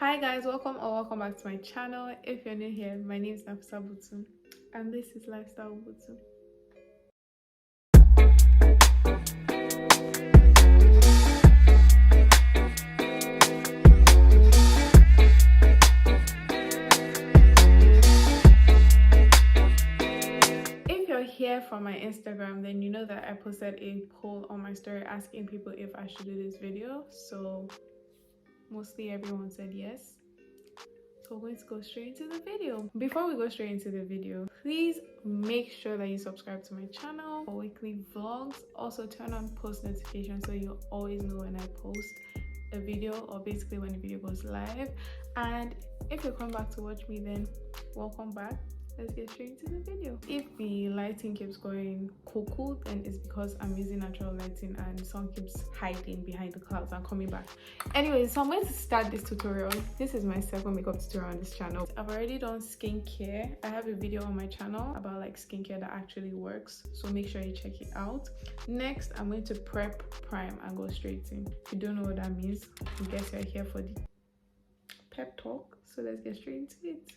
Hi guys, welcome back to my channel. If you're new here, my name is Anastasia Butu and this is Lifestyle with Butu. If you're here from my Instagram, then you know that I posted a poll on my story asking people if I should do this video. So mostly everyone said yes. So we're going to go straight into the video. Before we go straight into the video, please make sure that you subscribe to my channel for weekly vlogs. Also turn on post notifications so you always know when I post a video, or basically when the video goes live. And if you're coming back to watch me, then welcome back. Let's get straight into the video. If the lighting keeps going cuckoo, then it's because I'm using natural lighting and the sun keeps hiding behind the clouds and coming back. Anyway, so I'm going to start this tutorial. This is my second makeup tutorial on this channel. I've already done skincare. I have a video on my channel about like skincare that actually works, so make sure you check it out. Next, I'm going to prep, prime, and go straight in. If you don't know what that means, I guess you're here for the pep talk, so let's get straight into it.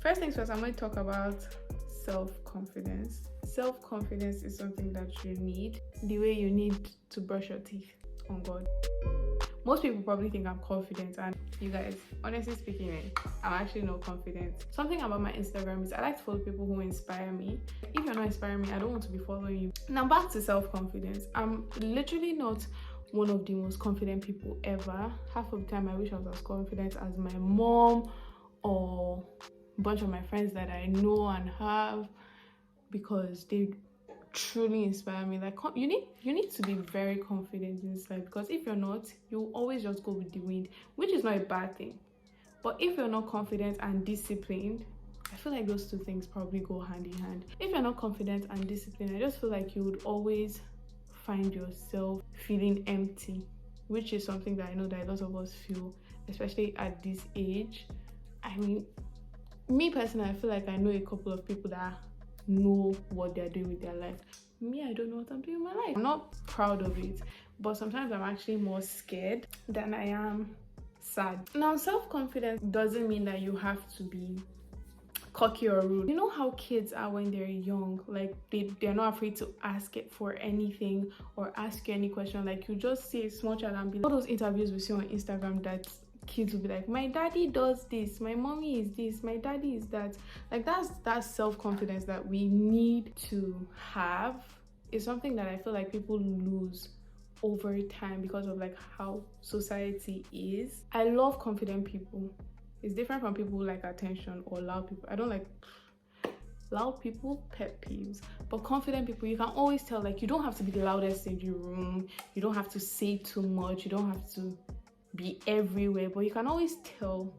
First things first, I'm going to talk about self-confidence. Self-confidence is something that you need the way you need to brush your teeth on God. Most people probably think I'm confident, and you guys, honestly speaking, I'm actually not confident. Something about my Instagram is I like to follow people who inspire me. If you're not inspiring me, I don't want to be following you. Now back to self-confidence. I'm literally not one of the most confident people ever. Half of the time I wish I was as confident as my mom or a bunch of my friends that I know and have, because they truly inspire me. Like, you need to be very confident in this life, because if you're not, you always just go with the wind, which is not a bad thing. But if you're not confident and disciplined, I feel like those two things probably go hand in hand. If you're not confident and disciplined, I just feel like you would always find yourself feeling empty, which is something that I know that a lot of us feel, especially at this age. I mean, me personally, I feel like I know a couple of people that know what they're doing with their life. Me, I don't know what I'm doing in my life. I'm not proud of it, but sometimes I'm actually more scared than I am sad. Now, self-confidence doesn't mean that you have to be cocky or rude. You know how kids are when they're young, like they're not afraid to ask it for anything or ask you any question. Like, you just see a small child and be like, all those interviews we see on Instagram that kids will be like, my daddy does this, my mommy is this, my daddy is that. Like, that's self-confidence that we need to have. It's something that I feel like people lose over time because of like how society is. I love confident people. It's different from people who like attention or loud people. I don't like loud people, pet peeves. But confident people, you can always tell, like, you don't have to be the loudest in the room, you don't have to say too much, you don't have to be everywhere, but you can always tell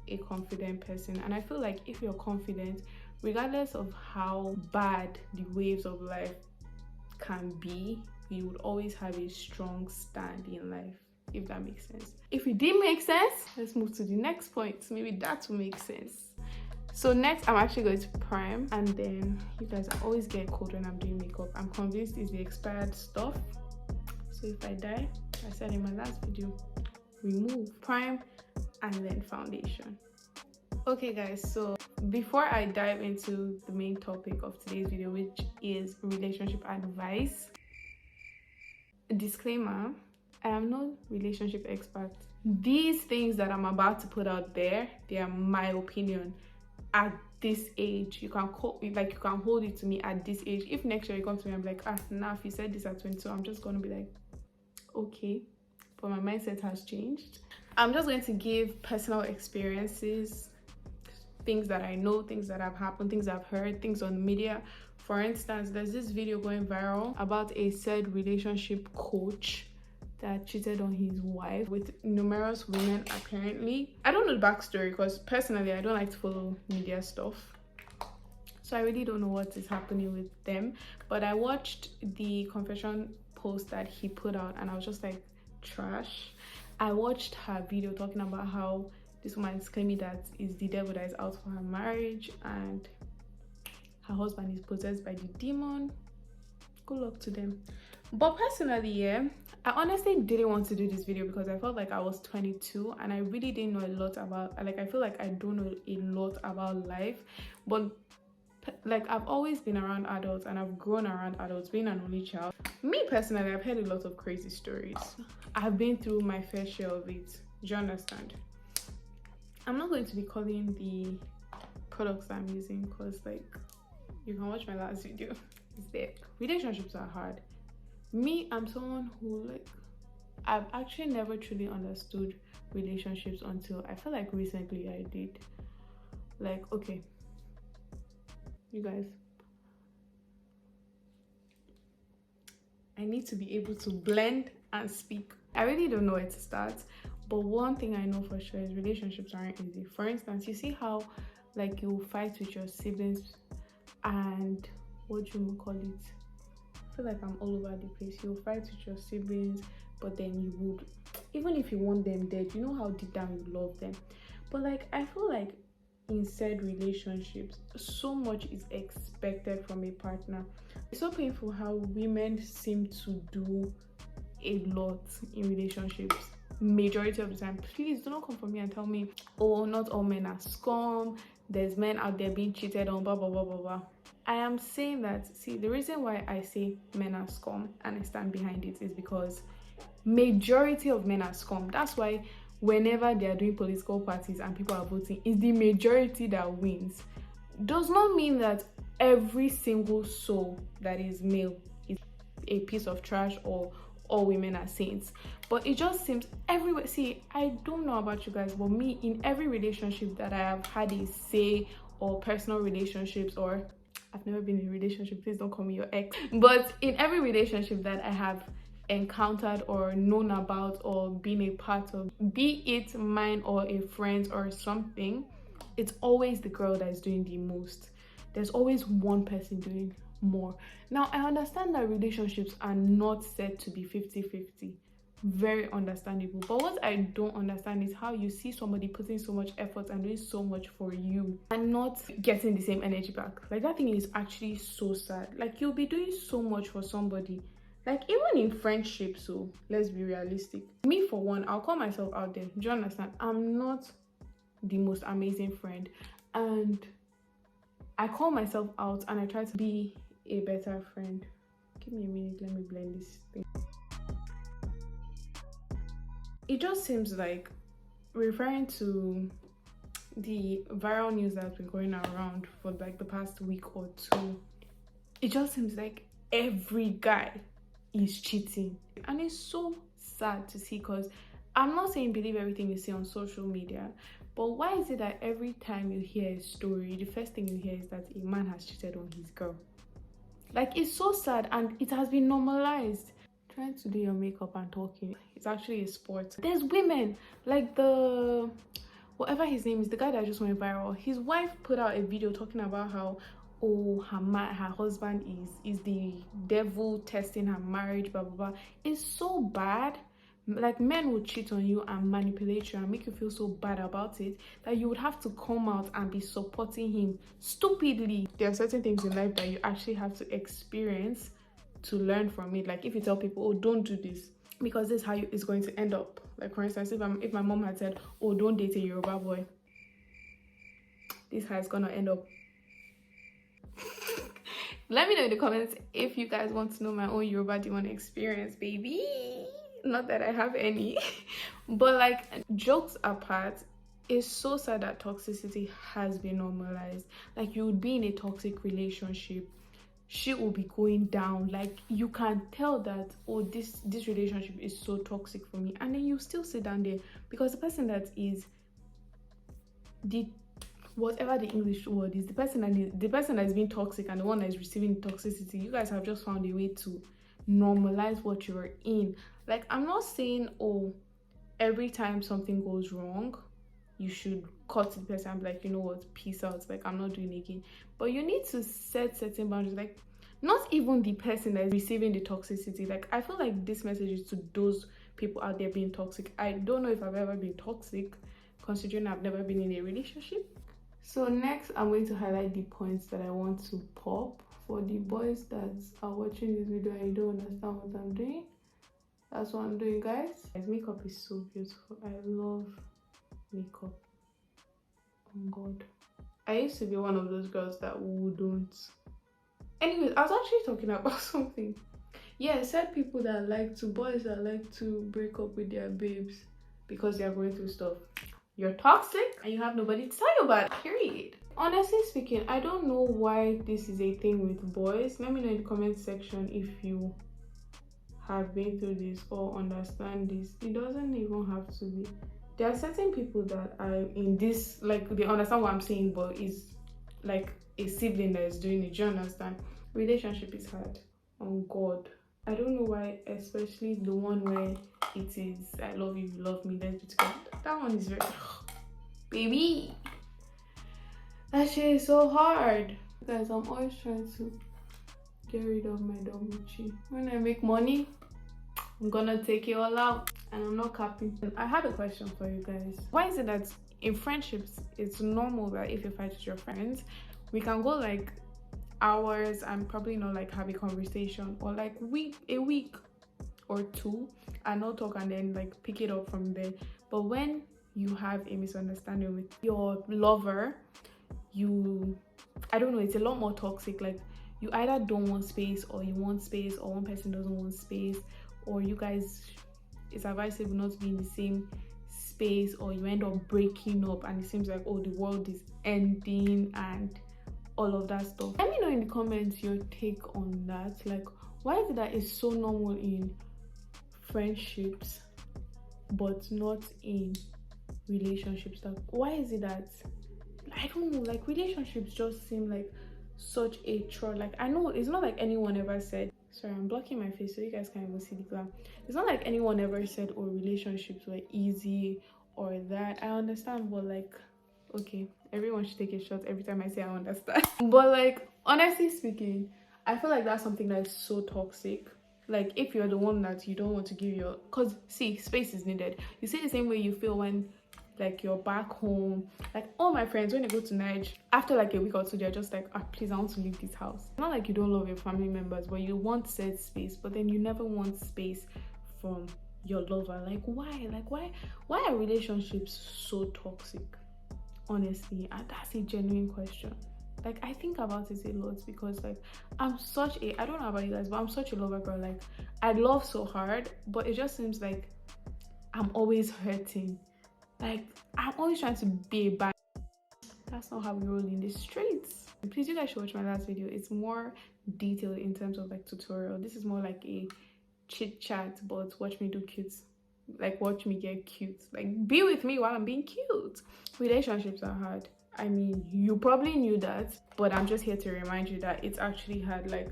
a confident person. And I feel like if you're confident, regardless of how bad the waves of life can be, you would always have a strong stand in life, if that makes sense. If it didn't make sense, let's move to the next point. Maybe that will make sense. So next, I'm actually going to prime, and then you guys, I always get cold when I'm doing makeup. I'm convinced it's the expired stuff, so if I die, I said in my last video, remove, prime, and then foundation. Okay guys, so before I dive into the main topic of today's video, which is relationship advice, disclaimer, I am no relationship expert. These things that I'm about to put out there, they are my opinion at this age. You can hold it to me at this age. If next year you come to me and be like, now if you said this at 22, I'm just gonna be like, okay. But my mindset has changed. I'm just going to give personal experiences, things that I know, things that have happened, things I've heard, things on the media. For instance, there's this video going viral about a said relationship coach that cheated on his wife with numerous women, apparently. I don't know the backstory, because personally I don't like to follow media stuff, so I really don't know what is happening with them. But I watched the confession post that he put out and I was just like, trash. I watched her video talking about how this woman is claiming that it's the devil that is out for her marriage and her husband is possessed by the demon. Good luck to them. But personally, yeah, I honestly didn't want to do this video because I felt like I was 22 and I really didn't know a lot about, like, I feel like I don't know a lot about life. But like, I've always been around adults and I've grown around adults, being an only child. Me personally, I've heard a lot of crazy stories. I've been through my fair share of it. Do you understand? I'm not going to be calling the products that I'm using because, like, you can watch my last video. It's there. Relationships are hard. Me, I'm someone who, like, I've actually never truly understood relationships until I feel like recently I did. Like, okay, you guys, I need to be able to blend and speak. I really don't know where to start, but one thing I know for sure is relationships aren't easy. For instance, you see how, like, you fight with your siblings and what do you call it? I feel like I'm all over the place. You'll fight with your siblings, but then you would, even if you want them dead, you know how deep down you love them. But like, I feel like in said relationships, so much is expected from a partner. It's so painful how women seem to do a lot in relationships majority of the time. Please do not come for me and tell me, oh, not all men are scum, there's men out there being cheated on, blah blah blah blah blah. I am saying that, see, the reason why I say men are scum and I stand behind it is because majority of men are scum. That's why whenever they are doing political parties and people are voting, it's the majority that wins. Does not mean that every single soul that is male is a piece of trash or all women are saints, but it just seems everywhere. See, I don't know about you guys, but me, in every relationship that I have had a say, or personal relationships, or I've never been in a relationship, please don't call me your ex, but in every relationship that I have encountered or known about or been a part of, be it mine or a friend or something, it's always the girl that is doing the most. There's always one person doing more. Now, I understand that relationships are not set to be 50-50. Very understandable. But what I don't understand is how you see somebody putting so much effort and doing so much for you and not getting the same energy back. Like, that thing is actually so sad. Like, you'll be doing so much for somebody, like, even in friendships. So let's be realistic. Me, for one, I'll call myself out there. Do you understand? I'm not the most amazing friend, and I call myself out and I try to be a better friend. Give me a minute, let me blend this thing. It just seems like, referring to the viral news that's been going around for like the past week or two, it just seems like every guy is cheating, and it's so sad to see. Because I'm not saying believe everything you see on social media, but why is it that every time you hear a story, the first thing you hear is that a man has cheated on his girl? Like, it's so sad, and it has been normalized. Trying to do your makeup and talking, it's actually a sport. There's women like the, whatever his name is, the guy that just went viral, his wife put out a video talking about how, oh, her husband is the devil testing her marriage, blah blah blah. It's so bad. Like, men will cheat on you and manipulate you and make you feel so bad about it that you would have to come out and be supporting him stupidly. There are certain things in life that you actually have to experience to learn from it. Like, if you tell people, oh, don't do this because this is how it's going to end up. Like, for instance, if my mom had said, oh, don't date a Yoruba boy, this is how it's gonna end up. Let me know in the comments if you guys want to know my own Yoruba demon experience, baby. Not that I have any. But like, jokes apart, it's so sad that toxicity has been normalized. Like, you would be in a toxic relationship, shit will be going down. Like, you can tell that, oh, this relationship is so toxic for me, and then you still sit down there because the person that is the, whatever the English word is, the person that is being toxic and the one that is receiving toxicity, you guys have just found a way to normalize what you're in. Like, I'm not saying, oh, every time something goes wrong you should cut the person and be like, you know what, peace out, like, I'm not doing it again. But you need to set certain boundaries. Like, not even the person that is receiving the toxicity. Like, I feel like this message is to those people out there being toxic. I don't know if I've ever been toxic, considering I've never been in a relationship. So next, I'm going to highlight the points that I want to pop For the boys that are watching this video and you don't understand what I'm doing, that's what I'm doing, guys. Makeup is so beautiful. I love makeup. Oh God, I used to be one of those girls that wouldn't. Anyways, I was actually talking about something. Yeah, said people that boys that like to break up with their babes because they are going through stuff. You're toxic and you have nobody to tell you about it, period. Honestly speaking, I don't know why this is a thing with boys. Let me know in the comment section if you have been through this or understand this. It doesn't even have to be. There are certain people that are in this, like, they understand what I'm saying, but it's like a sibling that is doing it. Do you understand? Relationship is hard. Oh God, I don't know why, especially the one where it is I love you, you love me, let's be together. That one is very baby, that shit is so hard. Guys, I'm always trying to get rid of my dumb itchy. When I make money, I'm gonna take it all out, and I'm not capping. I had a question for you guys. Why is it that in friendships it's normal that if you fight with your friends, we can go like hours and probably not like have a conversation, or like a week or two and not talk, and then like pick it up from there? But when you have a misunderstanding with your lover, I don't know, it's a lot more toxic. Like, you either don't want space, or you want space, or one person doesn't want space, or you guys, it's advisable not to be in the same space, or you end up breaking up and it seems like, oh, the world is ending and all of that stuff. Let me know in the comments your take on that. Like, why is it that it's so normal in friendships but not in relationships? Like, why is it that, I don't know, like, relationships just seem like such a chore? Like, I know it's not like anyone ever said, sorry, I'm blocking my face so you guys can't even see the glam. It's not like anyone ever said, oh, relationships were easy or that. I understand, but like, okay, everyone should take a shot every time I say I understand. But like, honestly speaking, I feel like that's something that's so toxic. Like, if you're the one that you don't want to give your, because see, space is needed. You see the same way you feel when like you're back home. Like, all my friends, when they go to Niger, after like a week or two, they're just like, ah, please, I want to leave this house. Not like you don't love your family members, but you want said space, but then you never want space from your lover. Like, why? Like, why are relationships so toxic? Honestly, and that's a genuine question. Like, I think about it a lot, because like, I'm such a, I don't know about you guys, but I'm such a lover girl. Like, I love so hard, but it just seems like I'm always hurting. Like, I'm always trying to be a bad. That's not how we roll in the streets. Please, you guys should watch my last video. It's more detailed in terms of like tutorial. This is more like a chit chat, but watch me do cute. Like, watch me get cute. Like, be with me while I'm being cute. Relationships are hard. I mean, you probably knew that, but I'm just here to remind you that it's actually hard. Like,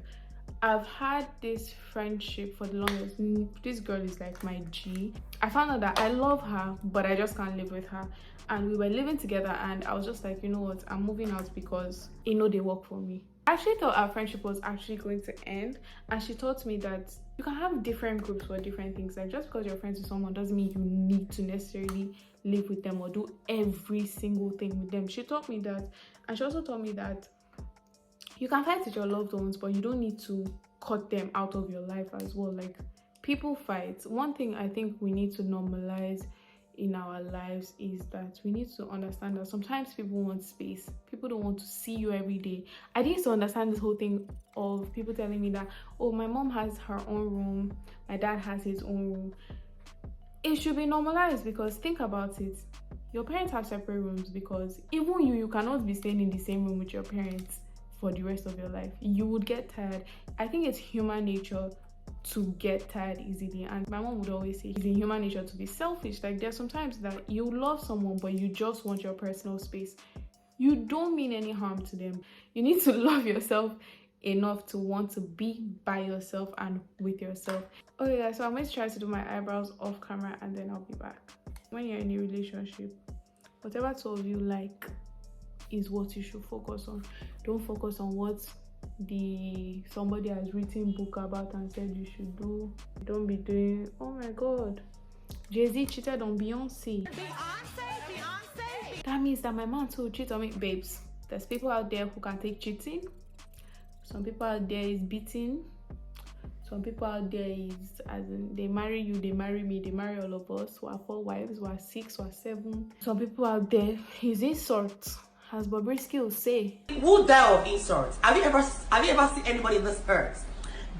I've had this friendship for the longest. This girl is like my G. I found out that I love her, but I just can't live with her. And we were living together, and I was just like, you know what, I'm moving out because you know they work for me. I actually thought our friendship was actually going to end, and she taught me that you can have different groups for different things. Like, just because you're friends with someone doesn't mean you need to necessarily live with them or do every single thing with them. She taught me that, and she also taught me that you can fight with your loved ones, but you don't need to cut them out of your life as well. Like, people fight. One thing I think we need to normalize in our lives is that we need to understand that sometimes people want space. People don't want to see you every day. I didn't to understand this whole thing of people telling me that, oh, my mom has her own room, my dad has his own room. It should be normalized, because think about it. Your parents have separate rooms, because even you cannot be staying in the same room with your parents for the rest of your life. You would get tired. I think it's human nature to get tired easily, and my mom would always say it's in human nature to be selfish. Like, there's sometimes that you love someone but you just want your personal space. You don't mean any harm to them. You need to love yourself enough to want to be by yourself and with yourself. Okay guys, so I'm going to try to do my eyebrows off camera and then I'll be back. When you're in a relationship, whatever two of you like is what you should focus on. Don't focus on what somebody has written book about and said you should do. Don't be doing, oh my god, Jay-Z cheated on Beyonce. That means that my man too cheat on me. Babes, there's people out there who can take cheating Some people out there is beating. Some people out there is as in they marry you, they marry me, they marry all of us. We are 4 wives, we are 6, we are 7. Some people out there is insult, as Bobrisky will say. Who died of insults? Have you ever seen anybody in this earth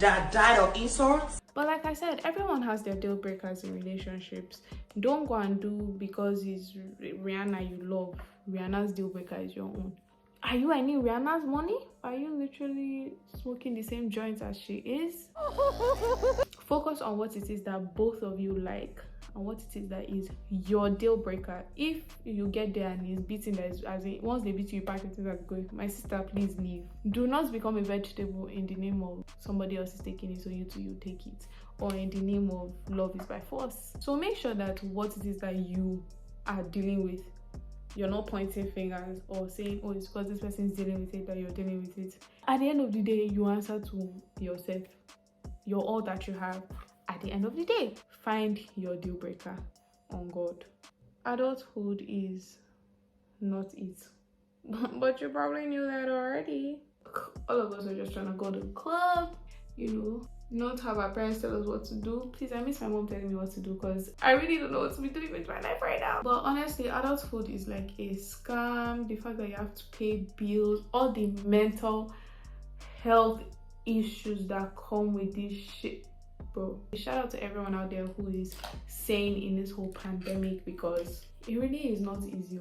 that died of insults? But like I said, everyone has their deal breakers in relationships. Don't go and do because it's Rihanna you love. Rihanna's deal breaker is your own. Are you earning Rihanna's money? Are you literally smoking the same joints as she is? Focus on what it is that both of you like and what it is that is your deal breaker. If you get there and he's beating that is, as in, once they beat you, you pack your things and go, my sister, please leave. Do not become a vegetable in the name of somebody else is taking it, so you take it, or in the name of love is by force. So make sure that what it is that you are dealing with, you're not pointing fingers or saying, oh, it's because this person is dealing with it that you're dealing with it. At the end of the day, you answer to yourself. You're all that you have. At the end of the day, find your deal breaker on God. Adulthood is not it. But you probably knew that already. All of us are just trying to go to the club, you know, not have our parents tell us what to do. Please, I miss my mom telling me what to do because I really don't know what to be doing with my life right now. But honestly, adulthood is like a scam. The fact that you have to pay bills, all the mental health issues that come with this shit, bro. Shout out to everyone out there who is sane in this whole pandemic, because it really is not easy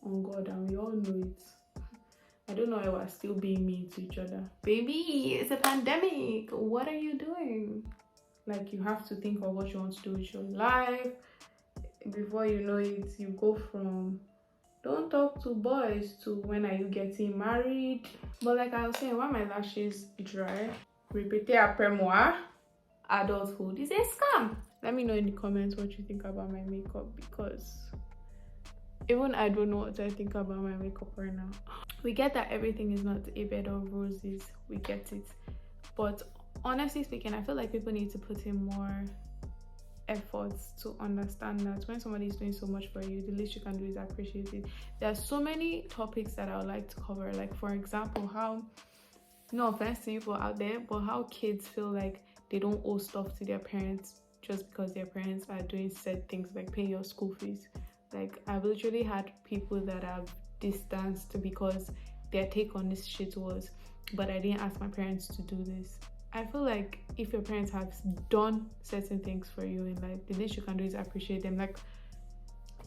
on God, and we all know it. I don't know why we're still being mean to each other. Baby, it's a pandemic. What are you doing? Like, you have to think of what you want to do with your life. Before you know it, you go from don't talk to boys to when are you getting married. But like I was saying, when my lashes dry, répétez après moi, adulthood is a scam. Let me know in the comments what you think about my makeup, because even I don't know what I think about my makeup right now. We get that everything is not a bed of roses. We get it. But honestly speaking, I feel like people need to put in more efforts to understand that when somebody is doing so much for you, the least you can do is appreciate it. There are so many topics that I would like to cover. Like, for example, how, no offense to people out there, but how kids feel like they don't owe stuff to their parents just because their parents are doing said things, like paying your school fees. Like, I've literally had people that have distanced because their take on this shit was, but I didn't ask my parents to do this. I feel like if your parents have done certain things for you in life, the least you can do is appreciate them. Like,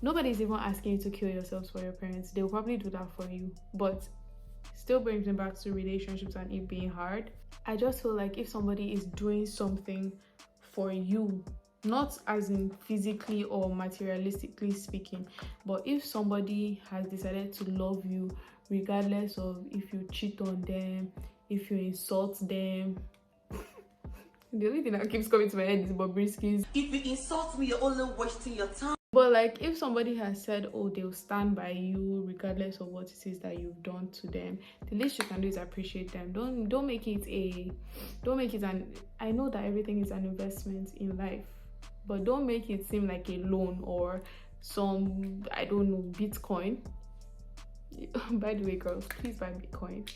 nobody's even asking you to kill yourselves for your parents. They'll probably do that for you, but still brings me back to relationships and it being hard. I just feel like if somebody is doing something for you, not as in physically or materialistically speaking, but if somebody has decided to love you regardless of if you cheat on them, if you insult them. The only thing that keeps coming to my head is Bobrisky's, if you insult me, you're only wasting your time. But like, if somebody has said, oh, they'll stand by you regardless of what it is that you've done to them, the least you can do is appreciate them. Don't make it an, I know that everything is an investment in life, but don't make it seem like a loan or some, I don't know, Bitcoin. By the way, girls, please buy Bitcoin.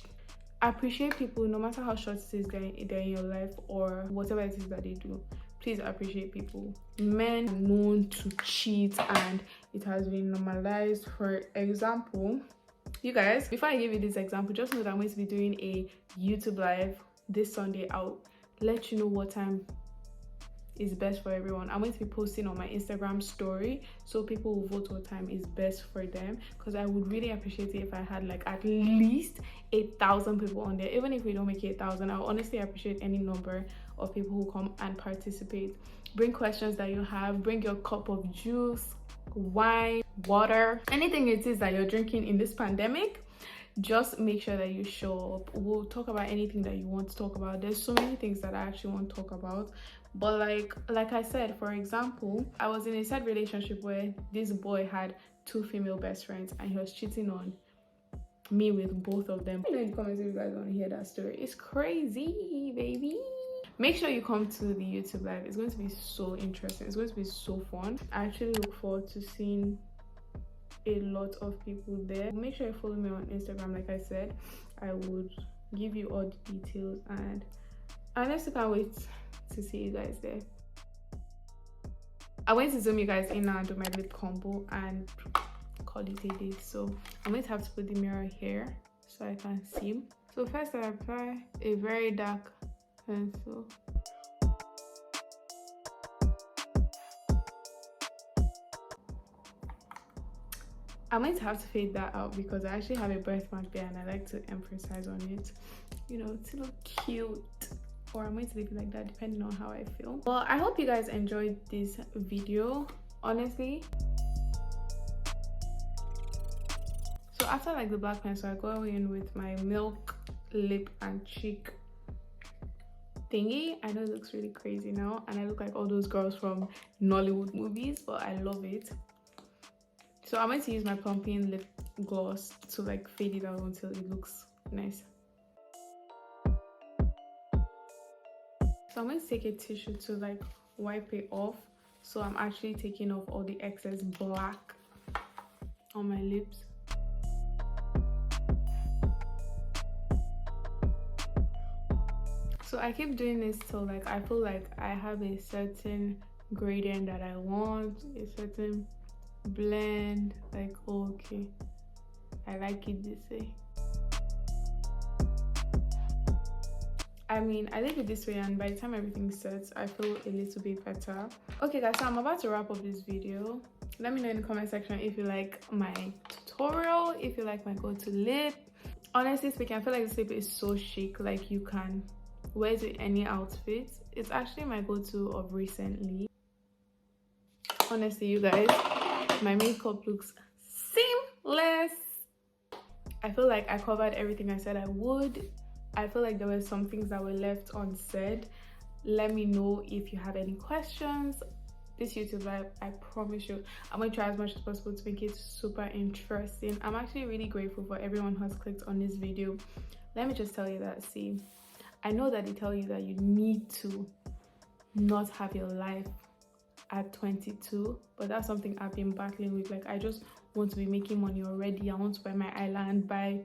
Appreciate people no matter how short it is they're in your life or whatever it is that they do. Please appreciate people. Men are known to cheat and it has been normalized. For example, you guys, before I give you this example, just know that I'm going to be doing a YouTube live this Sunday. I'll let you know what time is best for everyone. I'm going to be posting on my Instagram story so people will vote what time is best for them, because I would really appreciate it if I had like at least 8,000 people on there. Even if we don't make it 8,000, I honestly appreciate any number of people who come and participate. Bring questions that you have, bring your cup of juice, wine, water, anything it is that you're drinking in this pandemic. Just make sure that you show up. We'll talk about anything that you want to talk about. There's so many things that I actually want to talk about, but like I said, for example, I was in a sad relationship where this boy had 2 female best friends and he was cheating on me with both of them. Let me know in the comments if you guys want to hear that story. It's crazy, baby. Make sure you come to the YouTube live. It's going to be so interesting. It's going to be so fun. I actually look forward to seeing a lot of people there. Make sure you follow me on Instagram. Like I said, I would give you all the details, and I honestly can't wait to see you guys there. I went to zoom you guys in now and do my lip combo and call it a day. So I'm going to have to put the mirror here so I can see. So first I apply a very dark pencil. I'm going to have to fade that out because I actually have a birthmark there and I like to emphasize on it, you know, to look cute. Or I'm going to leave it like that depending on how I feel. Well, I hope you guys enjoyed this video, honestly. So after like the black pencil, I go in with my milk lip and cheek thingy. I know it looks really crazy now and I look like all those girls from Nollywood movies, but I love it. So I'm going to use my pumpkin lip gloss to like fade it out until it looks nice. So I'm going to take a tissue to like wipe it off. So I'm actually taking off all the excess black on my lips. So I keep doing this till like I feel like I have a certain gradient that I want, a certain blend, like, oh, okay, I like it this way. I mean, I leave it this way and by the time everything sets, I feel a little bit better. Okay guys, so I'm about to wrap up this video. Let me know in the comment section if you like my tutorial, if you like my go-to lip. Honestly speaking, I feel like this lip is so chic, like you can wear it with any outfit. It's actually my go-to of recently. Honestly, you guys, my makeup looks seamless. I feel like I covered everything I said I would. I feel like there were some things that were left unsaid. Let me know if you have any questions. This YouTube live, I promise you, I'm going to try as much as possible to make it super interesting. I'm actually really grateful for everyone who has clicked on this video. Let me just tell you that, see, I know that they tell you that you need to not have your life at 22, but that's something I've been battling with. Like, I just want to be making money already. I want to buy my island, buy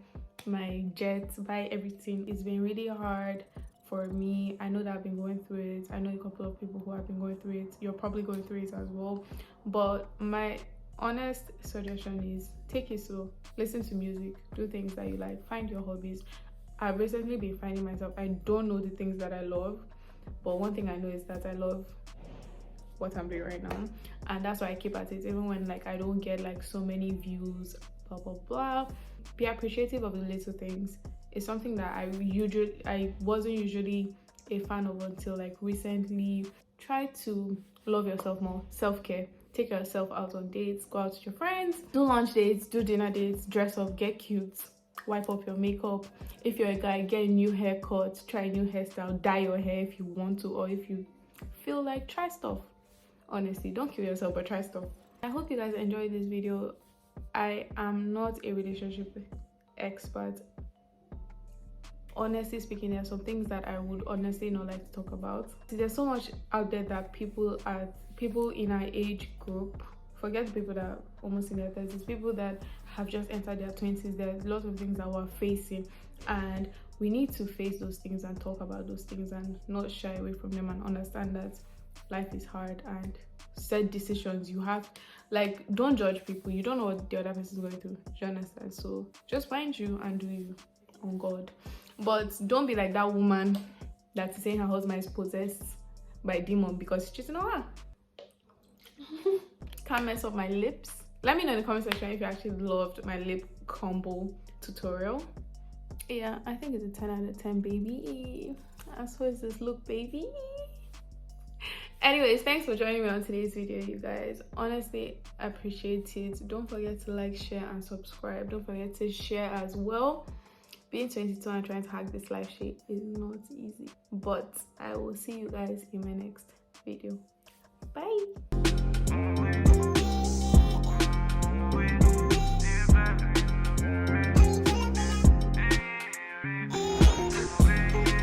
my jets, buy everything. It's been really hard for me. I know that I've been going through it. I know a couple of people who have been going through it. You're probably going through it as well. But my honest suggestion is take it slow. Listen to music, do things that you like, find your hobbies. I've recently been finding myself, I don't know the things that I love, but one thing I know is that I love what I'm doing right now, and that's why I keep at it even when like I don't get like so many views, blah blah blah. Be appreciative of the little things. It's something that I wasn't usually a fan of until like recently. Try to love yourself more. Self-care. Take yourself out on dates, go out with your friends, do lunch dates, do dinner dates, dress up, get cute, wipe up your makeup. If you're a guy, get a new haircut, try a new hairstyle, dye your hair if you want to, or if you feel like, try stuff. Honestly, don't kill yourself, but try stuff. I hope you guys enjoyed this video. I am not a relationship expert. Honestly speaking, there are some things that I would honestly not like to talk about. There's so much out there that people in our age group, forget the people that are almost in their 30s, people that have just entered their 20s, there are lots of things that we're facing, and we need to face those things and talk about those things and not shy away from them and understand that life is hard and set decisions you have. Like, don't judge people. You don't know what the other person is going through. Do you understand? So just find you and do you on God. But don't be like that woman that is saying her husband is possessed by a demon because she's cheating on her. Can't mess up my lips. Let me know in the comment section if you actually loved my lip combo tutorial. Yeah, I think it's a 10 out of 10, baby. As far as this look, baby. Anyways, thanks for joining me on today's video, you guys. Honestly, I appreciate it. Don't forget to like, share, and subscribe. Don't forget to share as well. Being 22 and trying to hack this life shit is not easy. But I will see you guys in my next video. Bye.